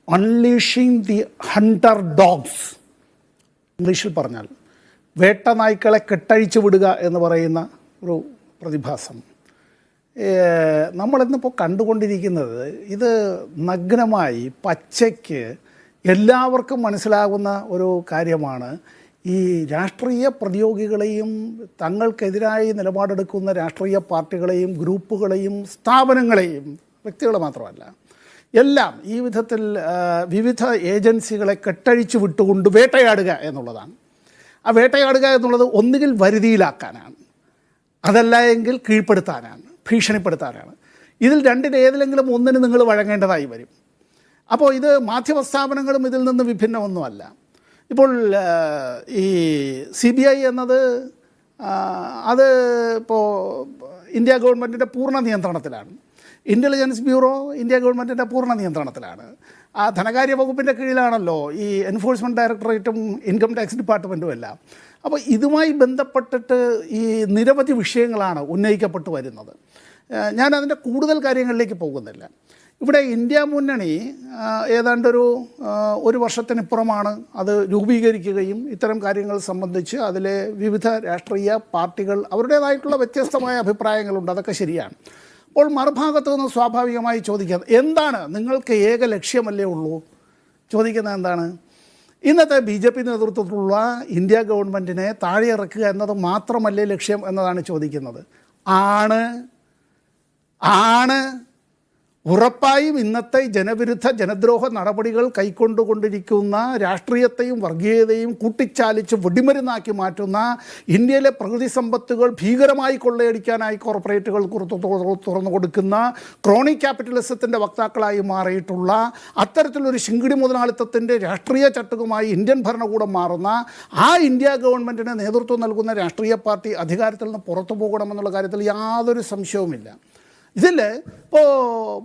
അൺലീഷിങ് the Hunter dogs, ഇംഗ്ലീഷിൽ പറഞ്ഞാൽ വേട്ട നായ്ക്കളെ കെട്ടഴിച്ചു വിടുക എന്ന് പറയുന്ന ഒരു പ്രതിഭാസം നമ്മളിന്നിപ്പോൾ കണ്ടുകൊണ്ടിരിക്കുന്നത്. ഇത് നഗ്നമായി പച്ചയ്ക്ക് എല്ലാവർക്കും മനസ്സിലാകുന്ന ഒരു കാര്യമാണ്. ഈ രാഷ്ട്രീയ പ്രതിയോഗികളെയും തങ്ങൾക്കെതിരായി നിലപാടെടുക്കുന്ന രാഷ്ട്രീയ പാർട്ടികളെയും ഗ്രൂപ്പുകളെയും സ്ഥാപനങ്ങളെയും, വ്യക്തികൾ മാത്രമല്ല, എല്ലാം ഈ വിധത്തിൽ വിവിധ ഏജൻസികളെ കെട്ടഴിച്ചു വിട്ടുകൊണ്ട് വേട്ടയാടുക എന്നുള്ളതാണ്. ആ വേട്ടയാടുക എന്നുള്ളത് ഒന്നുകിൽ വരുതിയിലാക്കാനാണ്, അതല്ല എങ്കിൽ കീഴ്പ്പെടുത്താനാണ്, ഭീഷണിപ്പെടുത്താനാണ്. ഇതിൽ രണ്ടിലേതിലെങ്കിലും ഒന്നിന് നിങ്ങൾ വഴങ്ങേണ്ടതായി വരും. അപ്പോൾ ഇത് മാധ്യമ സ്ഥാപനങ്ങളും ഇതിൽ നിന്ന് വിഭിന്നമൊന്നുമല്ല. ഇപ്പോൾ ഈ CBI എന്നത് അത് ഇപ്പോൾ ഇന്ത്യ ഗവൺമെൻറ്റിൻ്റെ പൂർണ്ണ നിയന്ത്രണത്തിലാണ്. ഇൻ്റലിജൻസ് ബ്യൂറോ ഇന്ത്യ ഗവൺമെൻറ്റിൻ്റെ പൂർണ്ണ നിയന്ത്രണത്തിലാണ്. ആ ധനകാര്യ വകുപ്പിൻ്റെ കീഴിലാണല്ലോ ഈ എൻഫോഴ്സ്മെൻറ്റ് ഡയറക്ടറേറ്റും ഇൻകം ടാക്സ് ഡിപ്പാർട്ട്മെൻറ്റും എല്ലാം. അപ്പോൾ ഇതുമായി ബന്ധപ്പെട്ടിട്ട് ഈ നിരവധി വിഷയങ്ങളാണ് ഉന്നയിക്കപ്പെട്ടു വരുന്നത്. ഞാനതിൻ്റെ കൂടുതൽ കാര്യങ്ങളിലേക്ക് പോകുന്നില്ല. ഇവിടെ ഇന്ത്യ മുന്നണി ഒരു വർഷത്തിനിപ്പുറമാണ് അത് രൂപീകരിക്കുകയും ഇത്തരം കാര്യങ്ങൾ സംബന്ധിച്ച് അതിലെ വിവിധ രാഷ്ട്രീയ പാർട്ടികൾ അവരുടേതായിട്ടുള്ള വ്യത്യസ്തമായ അഭിപ്രായങ്ങളുണ്ട്, അതൊക്കെ ശരിയാണ്. അപ്പോൾ മറുഭാഗത്തു നിന്ന് സ്വാഭാവികമായി ചോദിക്കുന്നത് എന്താണ്, നിങ്ങൾക്ക് ഏക ലക്ഷ്യമല്ലേ ഉള്ളൂ? ചോദിക്കുന്നത് എന്താണ്? ഇന്നത്തെ BJP നേതൃത്വത്തിലുള്ള ഇന്ത്യ ഗവൺമെൻറ്റിനെ താഴെ ഇറക്കുക എന്നത് മാത്രമല്ലേ ലക്ഷ്യം എന്നതാണ് ചോദിക്കുന്നത്. ആണ് ഉറപ്പായും ഇന്നത്തെ ജനവിരുദ്ധ ജനദ്രോഹ നടപടികൾ കൈക്കൊണ്ടുകൊണ്ടിരിക്കുന്ന രാഷ്ട്രീയത്തെയും വർഗീയതയും കൂട്ടിച്ചാലിച്ച് വെടിമരുന്നാക്കി മാറ്റുന്ന ഇന്ത്യയിലെ പ്രകൃതി സമ്പത്തുകൾ ഭീകരമായി കൊള്ളയടിക്കാനായി കോർപ്പറേറ്റുകൾ തുറന്നു കൊടുക്കുന്ന ക്രോണിക് ക്യാപിറ്റലിസത്തിൻ്റെ വക്താക്കളായി മാറിയിട്ടുള്ള അത്തരത്തിലൊരു ശിങ്കിടി മുതലാളിത്തത്തിൻ്റെ രാഷ്ട്രീയ ചട്ടുകമായി ഇന്ത്യൻ ഭരണകൂടം മാറുന്ന ആ ഇന്ത്യ ഗവൺമെൻറ്റിന് നേതൃത്വം നൽകുന്ന രാഷ്ട്രീയ പാർട്ടി അധികാരത്തിൽ നിന്ന് പുറത്തു പോകണമെന്നുള്ള കാര്യത്തിൽ യാതൊരു സംശയവുമില്ല. ഇതിൽ ഇപ്പോൾ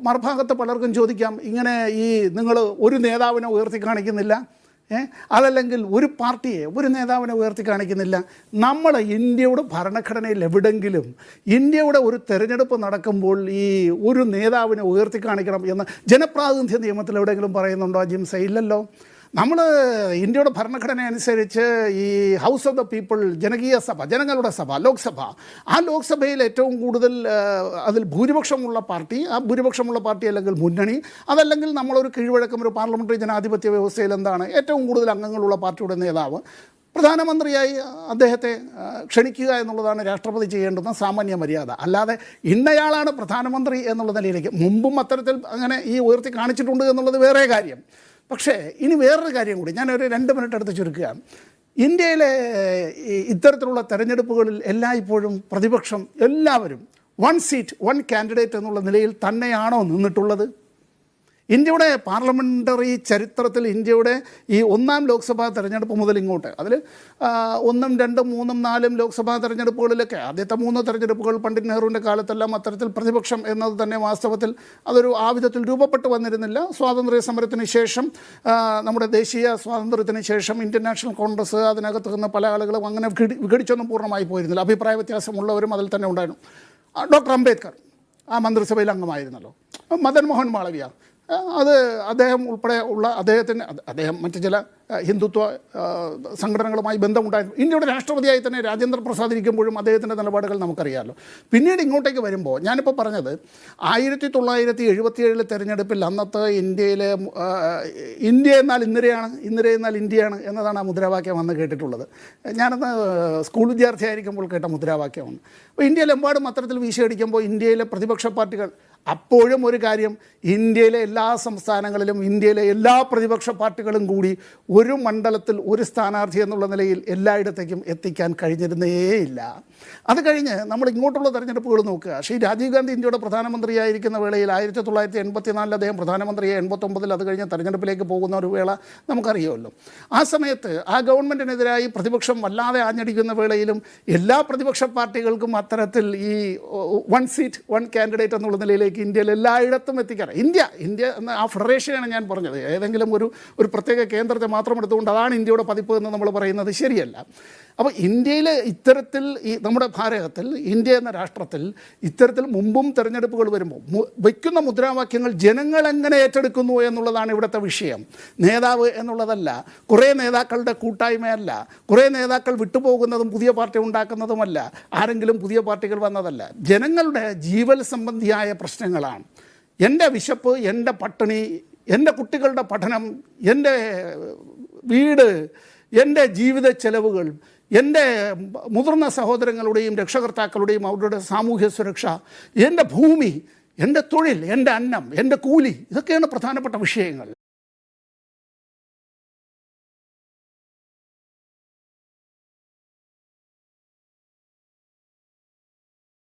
മറുഭാഗത്ത് പലർക്കും ചോദിക്കാം, ഇങ്ങനെ ഈ നിങ്ങൾ ഒരു നേതാവിനെ ഉയർത്തി കാണിക്കുന്നില്ല, അതല്ലെങ്കിൽ ഒരു പാർട്ടിയെ, ഒരു നേതാവിനെ ഉയർത്തി കാണിക്കുന്നില്ല. നമ്മൾ ഇന്ത്യയുടെ ഭരണഘടനയിൽ എവിടെങ്കിലും ഇന്ത്യയുടെ ഒരു തെരഞ്ഞെടുപ്പ് നടക്കുമ്പോൾ ഈ ഒരു നേതാവിനെ ഉയർത്തി കാണിക്കണം എന്ന് ജനപ്രാതിനിധ്യ നിയമത്തിൽ എവിടെയെങ്കിലും പറയുന്നുണ്ടോ ജിംസ? ഇല്ലല്ലോ. നമ്മൾ ഇന്ത്യയുടെ ഭരണഘടന അനുസരിച്ച് ഈ ഹൗസ് ഓഫ് ദ പീപ്പിൾ, ജനകീയ സഭ, ജനങ്ങളുടെ സഭ, ലോക്സഭ, ആ ലോക്സഭയിൽ ഏറ്റവും കൂടുതൽ അതിൽ ഭൂരിപക്ഷമുള്ള പാർട്ടി, ആ ഭൂരിപക്ഷമുള്ള പാർട്ടി അല്ലെങ്കിൽ മുന്നണി, അതല്ലെങ്കിൽ നമ്മളൊരു കീഴ്വഴക്കം ഒരു പാർലമെൻ്ററി ജനാധിപത്യ വ്യവസ്ഥയിൽ എന്താണ് ഏറ്റവും കൂടുതൽ അംഗങ്ങളുള്ള പാർട്ടിയുടെ നേതാവ് പ്രധാനമന്ത്രിയായി അദ്ദേഹത്തെ ക്ഷണിക്കുക എന്നുള്ളതാണ് രാഷ്ട്രപതി ചെയ്യേണ്ടുന്ന സാമാന്യ മര്യാദ. അല്ലാതെ ഇന്നയാളാണ് പ്രധാനമന്ത്രി എന്നുള്ള നിലയിലേക്ക് മുമ്പും അത്തരത്തിൽ അങ്ങനെ ഈ ഉയർത്തി കാണിച്ചിട്ടുണ്ട് എന്നുള്ളത് വേറെ കാര്യം. പക്ഷേ ഇനി വേറൊരു കാര്യം കൂടി, ഞാനൊരു 2 മിനിറ്റ് എടുത്ത് ചുരുക്കുകയാണ്. ഇന്ത്യയിലെ ഇത്തരത്തിലുള്ള തെരഞ്ഞെടുപ്പുകളിൽ എല്ലായ്പ്പോഴും പ്രതിപക്ഷം എല്ലാവരും 1 സീറ്റ് 1 കാൻഡിഡേറ്റ് എന്നുള്ള നിലയിൽ തന്നെയാണോ നിന്നിട്ടുള്ളത്? ഇന്ത്യയുടെ പാർലമെൻ്ററി ചരിത്രത്തിൽ ഇന്ത്യയുടെ ഈ 1ാം ലോക്സഭാ തെരഞ്ഞെടുപ്പ് മുതൽ ഇങ്ങോട്ട്, അതിൽ 1, 2, 3, 4 ലോക്സഭാ തെരഞ്ഞെടുപ്പുകളിലൊക്കെ ആദ്യത്തെ 3 തെരഞ്ഞെടുപ്പുകൾ പണ്ഡിറ്റ് നെഹ്റുവിൻ്റെ കാലത്തെല്ലാം അത്തരത്തിൽ പ്രതിപക്ഷം എന്നത് തന്നെ വാസ്തവത്തിൽ അതൊരു ആ വിധത്തിൽ രൂപപ്പെട്ടു വന്നിരുന്നില്ല. സ്വാതന്ത്ര്യ സമരത്തിന് ശേഷം, നമ്മുടെ ദേശീയ സ്വാതന്ത്ര്യത്തിന് ശേഷം ഇന്ത്യൻ നാഷണൽ കോൺഗ്രസ്, അതിനകത്ത് നിന്ന് പല ആളുകളും അങ്ങനെ വിഘടിച്ചൊന്നും പൂർണ്ണമായി പോയിരുന്നില്ല. അഭിപ്രായ വ്യത്യാസമുള്ളവരും അതിൽ തന്നെ ഉണ്ടായിരുന്നു. ഡോക്ടർ അംബേദ്കർ ആ മന്ത്രിസഭയിൽ അംഗമായിരുന്നല്ലോ. മദൻ മോഹൻ മാളവ്യ, അത് അദ്ദേഹം ഉൾപ്പെടെ ഉള്ള അദ്ദേഹം മറ്റ് ചില ഹിന്ദുത്വ സംഘടനകളുമായി ബന്ധമുണ്ടായിരുന്നു. ഇന്ത്യയുടെ രാഷ്ട്രപതിയായി തന്നെ രാജേന്ദ്ര പ്രസാദ് ഇരിക്കുമ്പോഴും അദ്ദേഹത്തിൻ്റെ നിലപാടുകൾ നമുക്കറിയാമല്ലോ. പിന്നീട് ഇങ്ങോട്ടേക്ക് വരുമ്പോൾ ഞാനിപ്പോൾ പറഞ്ഞത് 1977 തെരഞ്ഞെടുപ്പിൽ അന്നത്തെ ഇന്ത്യയിലെ ഇന്ത്യ എന്നാൽ ഇന്ദിരയാണ്, ഇന്ദിര എന്നാൽ ഇന്ത്യയാണ് എന്നതാണ് ആ മുദ്രാവാക്യം അന്ന് കേട്ടിട്ടുള്ളത്. ഞാനന്ന് സ്കൂൾ വിദ്യാർത്ഥിയായിരിക്കുമ്പോൾ കേട്ട മുദ്രാവാക്യമാണ്. അപ്പോൾ ഇന്ത്യയിലെമ്പാടും അത്തരത്തിൽ വീശിയടിക്കുമ്പോൾ ഇന്ത്യയിലെ പ്രതിപക്ഷ പാർട്ടികൾ അപ്പോഴും ഒരു കാര്യം, ഇന്ത്യയിലെ എല്ലാ സംസ്ഥാനങ്ങളിലും ഇന്ത്യയിലെ എല്ലാ പ്രതിപക്ഷ പാർട്ടികളും കൂടി ഒരു മണ്ഡലത്തിൽ ഒരു സ്ഥാനാർത്ഥി എന്നുള്ള നിലയിൽ എല്ലായിടത്തേക്കും എത്തിക്കാൻ കഴിഞ്ഞിരുന്നേയില്ല. അത് കഴിഞ്ഞ് നമ്മൾ ഇങ്ങോട്ടുള്ള തെരഞ്ഞെടുപ്പുകൾ നോക്കുക. ശ്രീ രാജീവ് ഗാന്ധി ഇന്ത്യയുടെ പ്രധാനമന്ത്രിയായിരിക്കുന്ന വേളയിൽ 1984 അദ്ദേഹം പ്രധാനമന്ത്രിയെ, 89 അത് കഴിഞ്ഞ് തെരഞ്ഞെടുപ്പിലേക്ക് പോകുന്ന ഒരു വേള നമുക്കറിയാമല്ലോ. ആ സമയത്ത് ആ ഗവൺമെൻറ്റിനെതിരായി പ്രതിപക്ഷം വല്ലാതെ ആഞ്ഞടിക്കുന്ന വേളയിലും എല്ലാ പ്രതിപക്ഷ പാർട്ടികൾക്കും അത്തരത്തിൽ ഈ 1 സീറ്റ് 1 കാൻഡിഡേറ്റ് എന്നുള്ള നിലയിലേക്ക് ലെവലിലേക്ക് ഇന്ത്യയിൽ എല്ലായിടത്തും എത്തിക്കാൻ ഇന്ത്യ എന്ന ആ ഫെഡറേഷനാണ് ഞാൻ പറഞ്ഞത്. ഏതെങ്കിലും ഒരു പ്രത്യേക കേന്ദ്രത്തെ മാത്രം എടുത്തുകൊണ്ട് അതാണ് ഇന്ത്യയുടെ പതിപ്പ് എന്ന് നമ്മൾ പറയുന്നത് ശരിയല്ല. അപ്പോൾ ഇന്ത്യയിൽ ഇത്തരത്തിൽ നമ്മുടെ ഭാരതത്തിൽ ഇന്ത്യ എന്ന രാഷ്ട്രത്തിൽ ഇത്തരത്തിൽ മുമ്പും തെരഞ്ഞെടുപ്പുകൾ വരുമ്പോൾ വയ്ക്കുന്ന മുദ്രാവാക്യങ്ങൾ ജനങ്ങൾ എങ്ങനെ ഏറ്റെടുക്കുന്നു എന്നുള്ളതാണ് ഇവിടുത്തെ വിഷയം. നേതാവ് എന്നുള്ളതല്ല, കുറേ നേതാക്കളുടെ കൂട്ടായ്മയല്ല, കുറേ നേതാക്കൾ വിട്ടുപോകുന്നതും പുതിയ പാർട്ടി ഉണ്ടാക്കുന്നതുമല്ല, ആരെങ്കിലും പുതിയ പാർട്ടികൾ വന്നതല്ല. ജനങ്ങളുടെ ജീവൽ സംബന്ധിയായ പ്രശ്നങ്ങളാണ്. എൻ്റെ വിശപ്പ്, എൻ്റെ പട്ടിണി, എൻ്റെ കുട്ടികളുടെ പഠനം, എൻ്റെ വീട്, എൻ്റെ ജീവിത ചെലവുകൾ, എൻ്റെ മുതിർന്ന സഹോദരങ്ങളുടെയും രക്ഷകർത്താക്കളുടെയും അവരുടെ സാമൂഹ്യ സുരക്ഷ, എൻ്റെ ഭൂമി, എൻ്റെ തൊഴിൽ, എൻ്റെ അന്നം, എൻ്റെ കൂലി, ഇതൊക്കെയാണ് പ്രധാനപ്പെട്ട വിഷയങ്ങൾ.